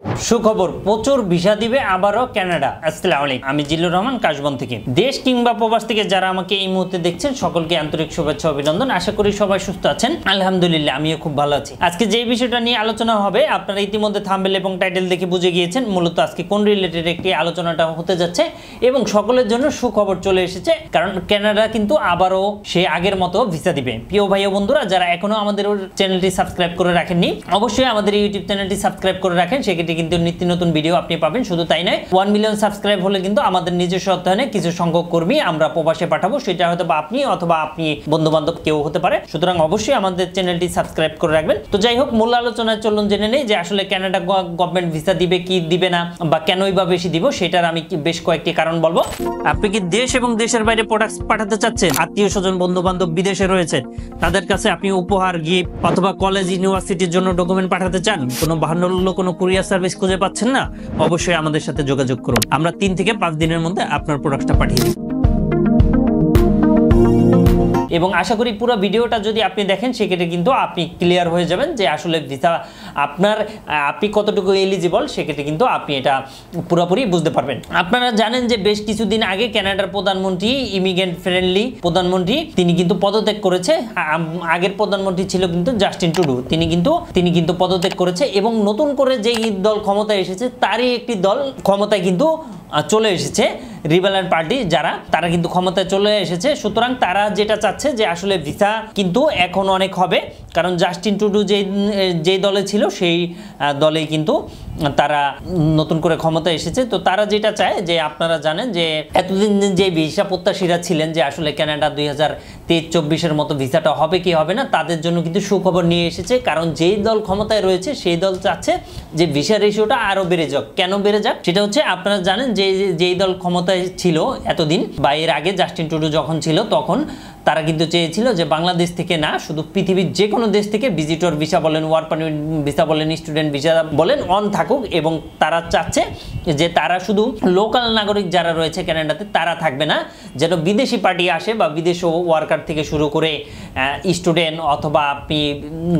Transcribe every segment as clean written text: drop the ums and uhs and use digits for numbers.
সুখবর, প্রচুর ভিসা দিবে আবারও কানাডা। আসসালামু আলাইকুম, আমি জিল্লুর রহমান কাশবন থেকে। দেশ কিংবা প্রবাস থেকে যারা আমাকে এই মুহূর্তে দেখছেন সকলকে আন্তরিক শুভেচ্ছা অভিনন্দন। আশা করি সবাই সুস্থ আছেন। আলহামদুলিল্লাহ, আমিও খুব ভালো আছি। আজকে যে বিষয়টা নিয়ে আলোচনা হবে, আপনারা ইতিমধ্যে থাম্বনেল এবং টাইটেল দেখে বুঝে গিয়েছেন মূলত আজকে কোন রিলেটেড একটি আলোচনাটা হতে যাচ্ছে এবং সকলের জন্য সুখবর চলে এসেছে, কারণ কানাডা কিন্তু আবারও সে আগের মতো ভিসা দিবে। প্রিয় ভাই ও বন্ধুরা, যারা এখনো আমাদের চ্যানেলটি সাবস্ক্রাইব করে রাখেননি, অবশ্যই আমাদের ইউটিউব চ্যানেলটি সাবস্ক্রাইব করে রাখেন। সেক্ষেত্রে কিন্তু নিত্য নতুন ভিডিও আপনি পাবেন। শুধু তাই নয়, 1 মিলিয়ন সাবস্ক্রাইব হলে কিন্তু আমাদের নিজস্ব অর্থায়নে কিছু সংখ্যক কর্মী আমরা প্রবাসে পাঠাবো। সেটা হয়তো বা আপনি অথবা আপনি বন্ধু বান্ধব কেউ হতে পারে। সুতরাং অবশ্যই আমাদের চ্যানেলটি সাবস্ক্রাইব করে রাখবেন। তো যাই হোক, মূল আলোচনায় চলুন জেনে নেই যে আসলে কানাডা গভর্নমেন্ট ভিসা দিবে কি দিবে না, বা কেনই বা বেশি দিব, সেটার আমি বেশ কয়েকটি কারণ বলবো। আপনি কি দেশ এবং দেশের বাইরে প্রোডাক্ট পাঠাতে চাচ্ছেন? আত্মীয় স্বজন বন্ধু বান্ধব বিদেশে রয়েছে, তাদের কাছে আপনি উপহার, গিফট অথবা কলেজ ইউনিভার্সিটির জন্য ডকুমেন্ট পাঠাতে চান, কোনো বাহান্ন কোনো কুরিয়ার সার্ভিস খুঁজে পাচ্ছেন না, অবশ্যই আমাদের সাথে যোগাযোগ করুন। আমরা 3 থেকে 5 দিনের মধ্যে আপনার প্রোডাক্টটা পাঠিয়ে দিই। এবং আশা করি পুরো ভিডিওটা যদি আপনি দেখেন, সেক্ষেত্রে কিন্তু আপনি ক্লিয়ার হয়ে যাবেন যে আসলে ভিসা আপনি কতটুকু এলিজিবল, সেক্ষেত্রে কিন্তু আপনি এটা পুরোপুরি বুঝতে পারবেন। আপনারা জানেন যে বেশ কিছুদিন আগে কানাডার প্রধানমন্ত্রী, ইমিগ্রেন্ট ফ্রেন্ডলি প্রধানমন্ত্রী, তিনি কিন্তু পদত্যাগ করেছে। আগের প্রধানমন্ত্রী ছিল কিন্তু জাস্টিন ট্রুডো, তিনি কিন্তু পদত্যাগ করেছে এবং নতুন করে যে দল ক্ষমতায় এসেছে তারই একটি দল ক্ষমতায় কিন্তু চলে এসেছে, রিবেলিয়ন পার্টি তারা কিন্তু ক্ষমতায় চলে এসেছে। সুতরাং তারা যেটা চাচ্ছে যে আসলে ভিসা কিন্তু এখন অনেক হবে, কারণ জাস্টিন ট্রুডো যেই দলে ছিল সেই দলেই কিন্তু তারা নতুন করে ক্ষমতায় এসেছে। তো তারা যেটা চায় যে, আপনারা জানেন যে এতদিন যে ভিসা প্রত্যাশীরা ছিলেন যে আসলে কানাডা 2023-24 মতো ভিসাটা হবে কি হবে না, তাদের জন্য কিন্তু সুখবর নিয়ে এসেছে। কারণ যেই দল ক্ষমতায় রয়েছে সেই দল চাচ্ছে যে ভিসা রেশিওটা আরো বেড়ে যাক। কেন বেড়ে যাক সেটা হচ্ছে, আপনারা জানেন যে যেই দল ক্ষমতায় ছিল এতদিন বা এর আগে জাস্টিন ট্রুডো যখন ছিল, তখন তারা কিন্তু চেয়েছিল যে বাংলাদেশ থেকে না, শুধু পৃথিবীর যে কোনো দেশ থেকে ভিজিটর ভিসা বলেন, ওয়ার্ক পারমিট ভিসা বলেন, স্টুডেন্ট ভিসা বলেন, অন থাকুক। এবং তারা চাচ্ছে যে তারা শুধু লোকাল নাগরিক যারা রয়েছে কানাডাতে তারা থাকবে না, যেন বিদেশি পার্টি আসে বা বিদেশি ওয়ার্কার থেকে শুরু করে স্টুডেন্ট অথবা আপনি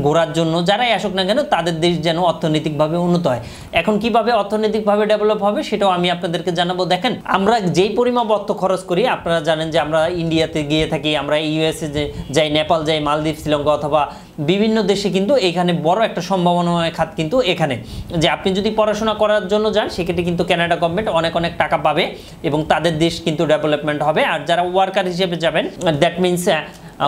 ঘোরার জন্য যারাই আসুক না কেন, তাদের দেশ যেন অর্থনৈতিকভাবে উন্নত হয়। এখন কিভাবে অর্থনৈতিকভাবে ডেভেলপ হবে সেটাও আমি আপনাদেরকে জানাবো। দেখেন, আমরা যেই পরিমাণ অর্থ খরচ করি, আপনারা জানেন যে আমরা ইন্ডিয়াতে গিয়ে থাকি, আমরা ইউএসএ যাই, নেপাল যাই, মালদ্বীপ, শ্রীলঙ্কা অথবা বিভিন্ন দেশে কিন্তু এখানে বড় একটা সম্ভাবনাময় খাত কিন্তু এখানে, যে আপনি যদি পড়াশোনা করার জন্য যান, সেক্ষেত্রে কিন্তু কানাডা গভর্নমেন্ট অনেক টাকা পাবে এবং তাদের দেশ কিন্তু ডেভেলপমেন্ট হবে। আর যারা ওয়ার্কার হিসেবে যাবেন, দ্যাট মিনস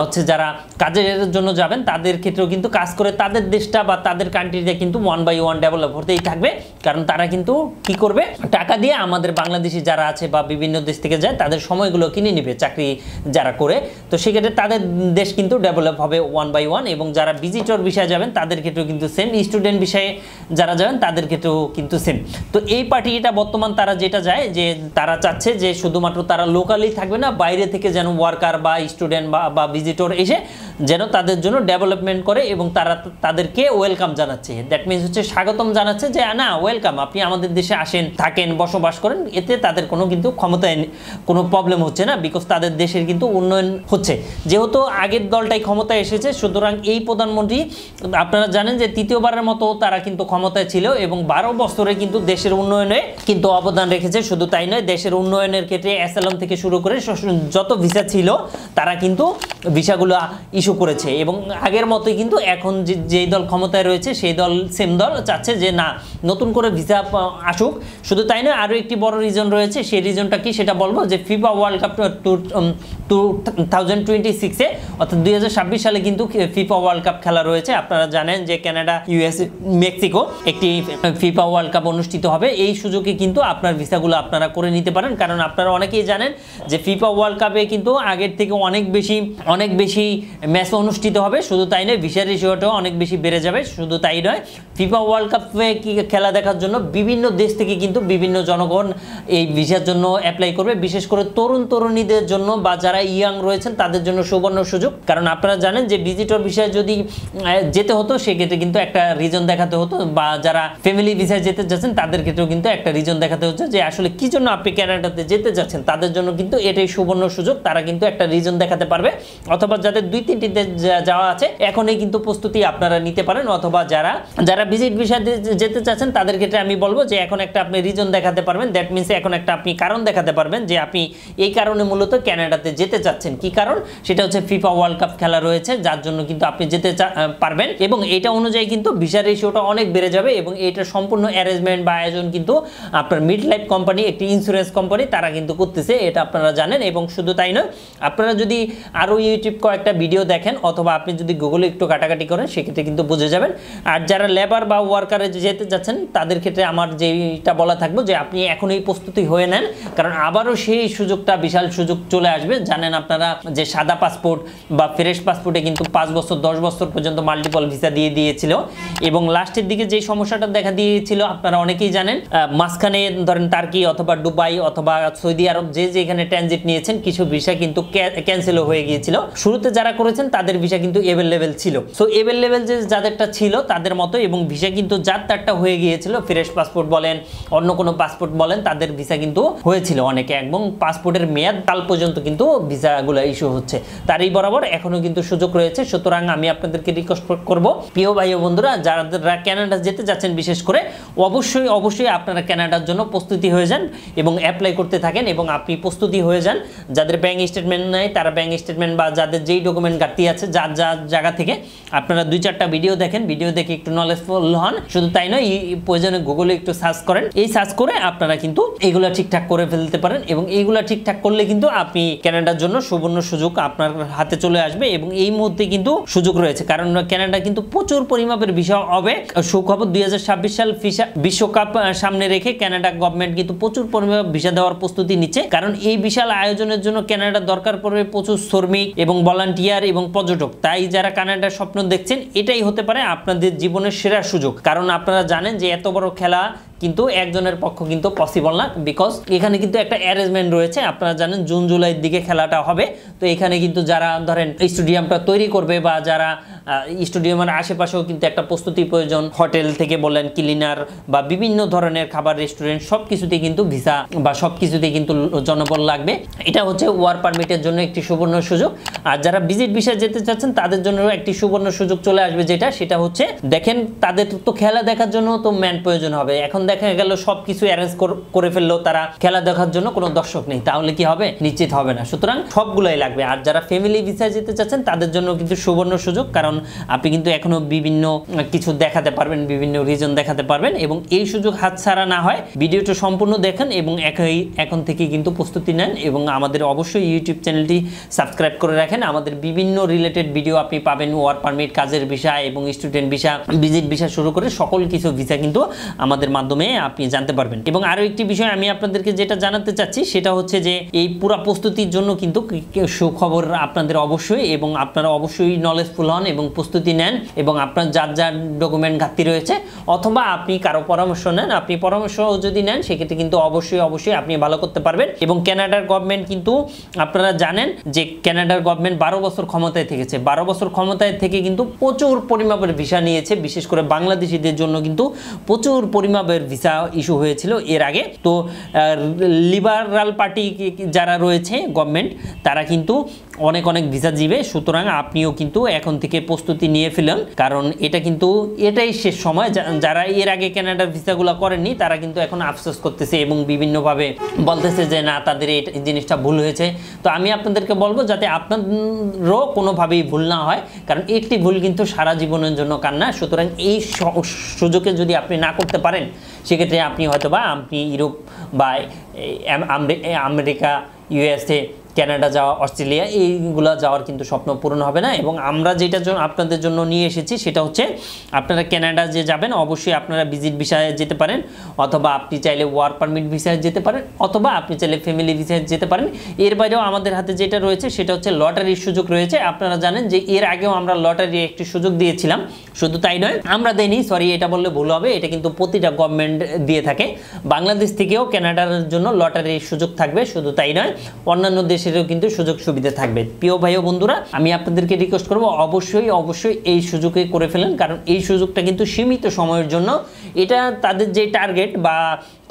হচ্ছে যারা কাজের জন্য যাবেন, তাদের ক্ষেত্রেও কিন্তু কাজ করে তাদের দেশটা বা তাদের কান্ট্রিতে কিন্তু 1 by 1 ডেভেলপ হতেই থাকবে। কারণ তারা কিন্তু কি করবে, টাকা দিয়ে আমাদের বাংলাদেশি যারা আছে বা বিভিন্ন দেশ থেকে যায় তাদের সময়গুলো কিনে নেবে চাকরি যারা করে। তো সেক্ষেত্রে তাদের দেশ কিন্তু ডেভেলপ হবে 1 by 1। এবং যারা ভিজিটর বিষয়ে যাবেন তাদের ক্ষেত্রেও কিন্তু সেম, স্টুডেন্ট বিষয়ে যারা যাবেন তাদের ক্ষেত্রেও কিন্তু সেম। তো এই পার্টিটা বর্তমান তারা যেটা যায় যে তারা চাচ্ছে যে শুধুমাত্র তারা লোকালি থাকবে না, বাইরে থেকে যেন ওয়ার্কার বা স্টুডেন্ট বা ভিজিটর এসে যেন তাদের জন্য ডেভেলপমেন্ট করে এবং তারা তাদেরকে ওয়েলকাম জানাচ্ছে। দ্যাট মিনস হচ্ছে স্বাগতম জানাচ্ছে যে না, ওয়েলকাম, আপনি আমাদের দেশে আসেন, থাকেন, বসবাস করেন। এতে তাদের কোনো কিন্তু ক্ষমতায় কোনো প্রবলেম হচ্ছে না, বিকজ তাদের দেশের কিন্তু উন্নয়ন হচ্ছে। যেহেতু আগের দলটাই ক্ষমতায় এসেছে, সুতরাং এই প্রধানমন্ত্রী, আপনারা জানেন যে তৃতীয়বারের মতো তারা কিন্তু ক্ষমতায় ছিল এবং 12 বছরে কিন্তু দেশের উন্নয়নে কিন্তু অবদান রেখেছে। শুধু তাই নয়, দেশের উন্নয়নের ক্ষেত্রে অ্যাসাইলাম থেকে শুরু করে যত ভিসা ছিল তারা কিন্তু ভিসাগুলো ইস্যু করেছে। এবং আগের মতোই কিন্তু এখন যেই দল ক্ষমতায় রয়েছে সেই দল, সেম দল চাচ্ছে যে না, নতুন করে ভিসা আসুক। শুধু তাই নয়, আরও একটি বড় রিজন রয়েছে। সেই রিজনটা কি সেটা বলবো, যে ফিফা ওয়ার্ল্ড কাপ 2026-এ অর্থাৎ 2026 সালে কিন্তু ফিফা ওয়ার্ল্ড কাপ খেলা রয়েছে। আপনারা জানেন যে কানাডা, ইউএস, মেক্সিকো একটি ফিফা ওয়ার্ল্ড কাপ অনুষ্ঠিত হবে। এই সুযোগে কিন্তু আপনার ভিসাগুলো আপনারা করে নিতে পারেন, কারণ আপনারা অনেকেই জানেন যে ফিফা ওয়ার্ল্ড কাপে কিন্তু আগের থেকে অনেক বেশি ম্যাচ অনুষ্ঠিত হবে। শুধু তাই নয়, ভিসা রেশিওটাও অনেক বেশি বেড়ে যাবে। শুধু তাই নয়, ফিফা ওয়ার্ল্ড কাপে খেলা দেখার জন্য বিভিন্ন দেশ থেকে কিন্তু বিভিন্ন জনগণ এই ভিসার জন্য অ্যাপ্লাই করবে, বিশেষ করে তরুণীদের জন্য বা যারা ইয়াং রয়েছেন তাদের জন্য সুবর্ণ সুযোগ। কারণ আপনারা জানেন যে ভিজিটর ভিসায় যদি যেতে হতো, সেক্ষেত্রে কিন্তু একটা রিজন দেখাতে হতো, বা যারা ফ্যামিলি ভিসায় যেতে যাচ্ছেন তাদের ক্ষেত্রেও কিন্তু একটা রিজন দেখাতে হচ্ছে যে আসলে কি জন্য আপনি কানাডাতে যেতে যাচ্ছেন। তাদের জন্য কিন্তু এটাই সুবর্ণ সুযোগ, তারা কিন্তু একটা রিজন দেখাতে পারবে। অথবা যাদের 2-3টি দেশ যাওয়া আছে, এখনই কিন্তু প্রস্তুতি আপনারা নিতে পারেন। অথবা যারা ভিজিট ভিসা যেতে চাচ্ছেন তাদের ক্ষেত্রে আমি বলবো যে এখন একটা আপনি রিজন দেখাতে পারবেন, দ্যাট মিনস এখন একটা আপনি কারণ দেখাতে পারবেন যে আপনি এই কারণে মূলত কানাডাতে যেতে চাচ্ছেন। কি কারণ? সেটা হচ্ছে ফিফা ওয়ার্ল্ড কাপ খেলা রয়েছে, যার জন্য কিন্তু আপনি যেতে পারবেন এবং এটা অনুযায়ী কিন্তু ভিসা রেশিওটা অনেক বেড়ে যাবে এবং এটা সম্পূর্ণ অ্যারেঞ্জমেন্ট বা আয়োজন কিন্তু আপনার মিড লাইফ কোম্পানি, একটি ইন্স্যুরেন্স কোম্পানি, তারা কিন্তু করতেছে, এটা আপনারা জানেন। এবং শুধু তাই নয়, আপনারা যদি আরও ইউটিউব কয়েকটা ভিডিও দেখেন অথবা আপনি যদি গুগলে একটু কাটাকাটি করেন সেক্ষেত্রে কিন্তু বুঝে যাবেন। আর যারা লেবার বা ওয়ার্কারে যেতে যাচ্ছেন তাদের ক্ষেত্রে আমার যেটা বলা থাকবো যে আপনি এখনই প্রস্তুতি হয়ে নেন, কারণ আবারও সেই সুযোগটা, বিশাল সুযোগ চলে আসবে। জানেন আপনারা যে সাদা পাসপোর্ট বা ফ্রেশ পাসপোর্টে কিন্তু 5 বছর 10 বছর পর্যন্ত মাল্টিপল ভিসা দিয়েছিল এবং লাস্টের দিকে যে সমস্যাটা দেখা দিয়েছিল আপনারা অনেকেই জানেন, মাঝখানে ধরেন টার্কি অথবা দুবাই অথবা সৌদি আরব যেখানে ট্রানজিট নিয়েছেন কিছু ভিসা কিন্তু ক্যান্সেল হয়ে গিয়েছিল। শুরুতে যারা করেছেন তাদের ভিসা কিন্তু অ্যাভেলেবেল ছিল, সো অ্যাভেলেবেল যে যাদেরটা ছিল তাদের মতো, এবং ভিসা কিন্তু যার তারটা হয়ে গিয়েছিল, ফ্রেশ পাসপোর্ট বলেন অন্য কোনো পাসপোর্ট বলেন, তাদের ভিসা কিন্তু হয়েছিল অনেকে এবং পাসপোর্টের মেয়াদ কাল পর্যন্ত কিন্তু ভিসাগুলো ইস্যু হচ্ছে। তারই বরাবর এখনো কিন্তু সুযোগ রয়েছে। সুতরাং আমি আপনাদেরকে রিকোয়েস্ট করব প্রিয় ভাই ও বন্ধুরা, যারা কানাডা যেতে যাচ্ছেন বিশেষ করে অবশ্যই আপনারা কানাডার জন্য প্রস্তুতি হয়ে যান এবং অ্যাপ্লাই করতে থাকেন এবং আপনি প্রস্তুতি হয়ে যান। যাদের ব্যাংক স্টেটমেন্ট নেই তারা ব্যাংক স্টেটমেন্ট বা যাদের যেই ডকুমেন্ট ঘাটতি আছে যার জায়গা থেকে আপনারা 2-4টা ভিডিও দেখেন, ভিডিও দেখে একটু নলেজফুল হন। শুধু তাই নয়, প্রয়োজনে গুগলে একটু সার্চ করেন, এই সার্চ করে আপনারা কিন্তু এগুলা ঠিকঠাক করে ফেলতে পারেন এবং এইগুলা ঠিকঠাক করলে কিন্তু আপনি কানাডার জন্য সুবর্ণ সুযোগ আপনার হাতে চলে আসবে। এবং এই মুহূর্তে কিন্তু সুযোগ রয়েছে, কারণ কানাডা কিন্তু প্রচুর পরিমাপের ভিসা হবে। সুখবর 2026 সাল বিশ্বকাপ সামনে রেখে কানাডা গভর্নমেন্ট কিন্তু প্রচুর পরিমাণে ভিসা দেওয়ার প্রস্তুতি নিচ্ছে, কারণ এই বিশাল আয়োজনের জন্য কানাডা দরকার পড়বে প্রচুর শ্রমিক এবং ভলান্টিয়ার এবং পর্যটক। তাই যারা কানাডার স্বপ্ন দেখছেন এটাই হতে পারে আপনাদের জীবনের সেরা সুযোগ, কারণ আপনারা জানেন যে এত বড় খেলা কিন্তু একজনের পক্ষ কিন্তু পসিবল না, বিকজ এখানে কিন্তু একটা অ্যারেঞ্জমেন্ট রয়েছে। আপনারা জানেন জুন জুলাইয়ের দিকে খেলাটা হবে, তো এখানে কিন্তু যারা ধরেন স্টেডিয়ামটা তৈরি করবে বা যারা স্টেডিয়ামের আশেপাশেও কিন্তু একটা প্রস্তুতি প্রয়োজন, হোটেল থেকে বলেন, ক্লিনার বা বিভিন্ন ধরনের খাবার, রেস্টুরেন্ট, সব কিছুতেই কিন্তু ভিসা বা সব কিছুতেই কিন্তু জনবল লাগবে। এটা হচ্ছে ওয়ার্ক পারমিটের জন্য একটি সুবর্ণ সুযোগ। আর যারা ভিজিট ভিসা যেতে চাচ্ছেন তাদের জন্য একটি সুবর্ণ সুযোগ চলে আসবে, সেটা হচ্ছে দেখেন তাদের তো খেলা দেখার জন্য তো ম্যান প্রয়োজন হবে। এখন দেখা গেল সবকিছু অ্যারেঞ্জ করে ফেললো তারা, খেলা দেখার জন্য কোনো দর্শক নেই, তাহলে কি হবে? নিশ্চিত হবে না। সুতরাং সবগুলাই লাগবে। আর যারা ফ্যামিলি ভিসায় যেতে চাচ্ছেন তাদের জন্য কিন্তু সুবর্ণ সুযোগ, কারণ আপনি কিন্তু এখনো বিভিন্ন কিছু দেখাতে পারবেন, বিভিন্ন রিজন দেখাতে পারবেন এবং এই সুযোগ হাতছাড়া না হয় ভিডিওটা সম্পূর্ণ দেখেন এবং এখন থেকে কিন্তু প্রস্তুতি নেন এবং আমাদের অবশ্যই ইউটিউব চ্যানেলটি সাবস্ক্রাইব করে রাখেন। আমাদের বিভিন্ন রিলেটেড ভিডিও আপনি পাবেন, ওয়ার্ক পারমিট, কাজের ভিসা এবং স্টুডেন্ট ভিসা, ভিজিট ভিসা শুরু করে সকল কিছু ভিসা কিন্তু আমাদের মাধ্যমে আপনি জানতে পারবেন। এবং আরো একটি বিষয় আমি আপনাদেরকে যেটা জানাতে চাচ্ছি সেটা হচ্ছে যে এই পুরো প্রস্তুতির জন্য কিন্তু সুখবর আপনাদের অবশ্যই, এবং আপনারা অবশ্যই নলেজফুল হন এবং প্রস্তুতি নেন এবং আপনার যার ডকুমেন্ট ঘাটতি রয়েছে অথবা আপনি কারো পরামর্শ নেন। আপনি পরামর্শ যদি নেন সেক্ষেত্রে কিন্তু অবশ্যই আপনি ভালো করতে পারবেন। এবং কানাডার গভর্নমেন্ট কিন্তু আপনারা জানেন যে কানাডার গভর্নমেন্ট 12 বছর ক্ষমতায় থেকেছে, 12 বছর ক্ষমতায় থেকে কিন্তু প্রচুর পরিমাপের ভিসা নিয়েছে, বিশেষ করে বাংলাদেশিদের জন্য কিন্তু প্রচুর পরিমাপের ভিসা ইস্যু হয়েছিল এর আগে। তো লিবারাল পার্টি যারা রয়েছে গভর্নমেন্ট তারা কিন্তু অনেক ভিসা দিবে। সুতরাং আপনিও কিন্তু এখন থেকে প্রস্তুতি নিয়ে ফেলেন, কারণ এটাই শেষ সময়। যারা এর আগে কানাডার ভিসাগুলো করেননি তারা কিন্তু এখন আফসোস করতেছে এবং বিভিন্নভাবে বলতেছে যে না, তাদের এই জিনিসটা ভুল হয়েছে। তো আমি আপনাদেরকে বলবো যাতে আপনারও কোনোভাবেই ভুল না হয়, কারণ একটি ভুল কিন্তু সারা জীবনের জন্য কান্না। সুতরাং এই সুযোগে যদি আপনি না করতে পারেন সেক্ষেত্রে আপনি হয়তোবা ইউরোপ বা আমেরিকা, ইউএসএ, কানাডা যাওয়া, অস্ট্রেলিয়া, এইগুলো যাওয়ার কিন্তু স্বপ্ন পূরণ হবে না। এবং আমরা যেটা আপনাদের জন্য নিয়ে এসেছি সেটা হচ্ছে আপনারা কানাডা যে যাবেন অবশ্যই আপনারা ভিজিট ভিসায় যেতে পারেন, অথবা আপনি চাইলে ওয়ার্ক পারমিট ভিসায় যেতে পারেন, অথবা আপনি চাইলে ফ্যামিলি ভিসায় যেতে পারেন। এর বাইরেও আমাদের হাতে যেটা রয়েছে সেটা হচ্ছে লটারির সুযোগ রয়েছে। আপনারা জানেন যে এর আগেও আমরা লটারির একটি সুযোগ দিয়েছিলাম। শুধু তাই নয়, আমরা দেইনি, সরি এটা বললে ভুল হবে, এটা কিন্তু প্রতিটা গভর্নমেন্ট দিয়ে থাকে। বাংলাদেশ থেকেও কানাডার জন্য লটারির সুযোগ থাকবে। শুধু তাই নয়, অন্যান্য দেশেরও কিন্তু সুযোগ সুবিধা থাকবে। প্রিয় ভাই ও বন্ধুরা, আমি আপনাদেরকে রিকোয়েস্ট করব অবশ্যই এই সুযোগে করে ফেলেন, কারণ এই সুযোগটা কিন্তু সীমিত সময়ের জন্য। এটা তাদের যে টার্গেট বা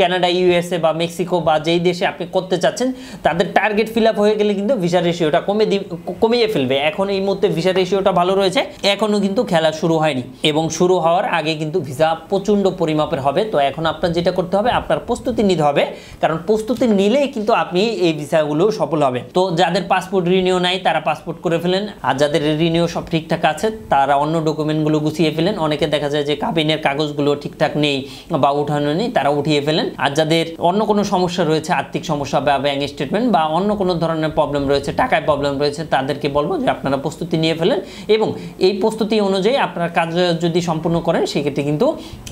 কানাডা, ইউএসএ বা মেক্সিকো বা যেই দেশে আপনি করতে চাচ্ছেন তাদের টার্গেট ফিল আপ হয়ে গেলে কিন্তু ভিসা রেশিওটা কমিয়ে ফেলবে। এখন এই মুহূর্তে ভিসা রেশিওটা ভালো রয়েছে, এখনও কিন্তু খেলা শুরু হয়নি এবং শুরু হওয়ার আগে কিন্তু ভিসা প্রচণ্ড পরিমাপের হবে। তো এখন আপনার যেটা করতে হবে, আপনার প্রস্তুতি নিতে হবে, কারণ প্রস্তুতি নিলেই কিন্তু আপনি এই ভিসাগুলো সফল হবে। তো যাদের পাসপোর্ট রিনিউ নাই তারা পাসপোর্ট করে ফেলেন, আর যাদের রিনিউ সব ঠিকঠাক আছে তারা অন্য ডকুমেন্টগুলো গুছিয়ে ফেলেন। অনেকে দেখা যায় যে কাবিনের কাগজগুলো ঠিকঠাক নেই বা উঠানো নেই, তারা উঠিয়ে ফেলেন। আর যাদের অন্য কোনো সমস্যা রয়েছে, আর্থিক সমস্যা বা ব্যাংক স্টেটমেন্ট বা অন্য কোনো ধরনের প্রবলেম রয়েছে, টাকায় প্রবলেম রয়েছে, তাদেরকে বলবো যে আপনারা প্রস্তুতি নিয়ে ফেলেন এবং এই প্রস্তুতি অনুযায়ী আপনার কাজ যদি সম্পূর্ণ করেন সেক্ষেত্রে কিন্তু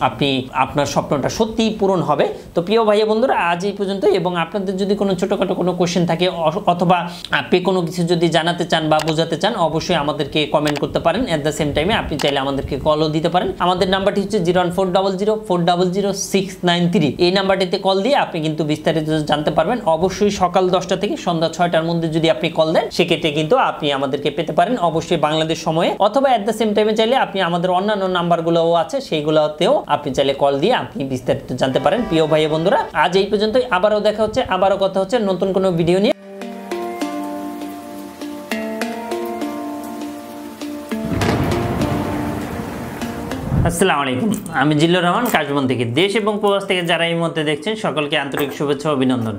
আপনি আপনার স্বপ্নটা সত্যিই পূরণ হবে। তো প্রিয় ভাই বন্ধুরা, আজ এই পর্যন্ত। এবং আপনাদের যদি কোনো ছোটোখাটো কোনো কোশ্চেন থাকে অথবা আপনি কোনো কিছু যদি জানাতে চান বা বোঝাতে চান, অবশ্যই আমাদেরকে কমেন্ট করতে পারেন। অ্যাট দ্য সেম টাইমে আপনি চাইলে আমাদেরকে কলও দিতে পারেন। আমাদের নাম্বারটি হচ্ছে 01400400693। এই নাম্বারটিতে কল দিয়ে আপনি কিন্তু বিস্তারিত জানতে পারবেন। অবশ্যই সকাল 10টা থেকে সন্ধ্যা 6টার মধ্যে যদি আপনি কল দেন সেক্ষেত্রে কিন্তু আপনি আমাদেরকে পেতে পারেন, অবশ্যই বাংলাদেশ সময়ে। অথবা অ্যাট দ্য সেম টাইমে চাইলে আপনি আমাদের অন্যান্য নাম্বারগুলোও আছে, সেইগুলোতেও আপনি চাইলে কল দিয়ে আপনি বিস্তারিত জানতে পারেন। প্রিয় ভাই বন্ধুরা, আজ এই পর্যন্তই। আবারও দেখা হচ্ছে, আবারও কথা হচ্ছে নতুন কোনো ভিডিও নিয়ে। আসসালামু আলাইকুম, আমি জিল্লুর রহমান কাশবন থেকে। দেশ এবং প্রবাস থেকে যারা এই মুহূর্তে দেখছেন সকলকে আন্তরিক শুভেচ্ছা ও অভিনন্দন।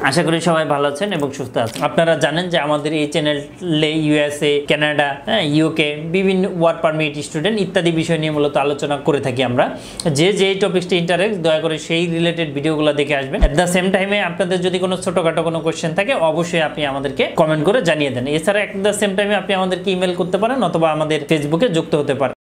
আশা করি সবাই ভালো আছেন এবং সুস্থ আছেন। আপনারা জানেন যে আমাদের এই চ্যানেলে ইউএসএ, কানাডা, ইউকে, বিভিন্ন ওয়ার্ক পারমিট, স্টুডেন্ট ইত্যাদি বিষয় নিয়ে মূলত আলোচনা করে থাকি আমরা। যে টপিকসটি ইন্টারেস্ট, দয়া করে সেই রিলেটেড ভিডিওগুলো দেখে আসবেন। অ্যাট দ্য সেম টাইমে আপনাদের যদি কোনো ছোটোখাটো কোনো কোয়েশ্চেন থাকে অবশ্যই আপনি আমাদেরকে কমেন্ট করে জানিয়ে দেন। এছাড়া অ্যাট দ্য সেম টাইমে আপনি আমাদেরকে ইমেল করতে পারেন অথবা আমাদের ফেসবুকে যুক্ত হতে পারেন।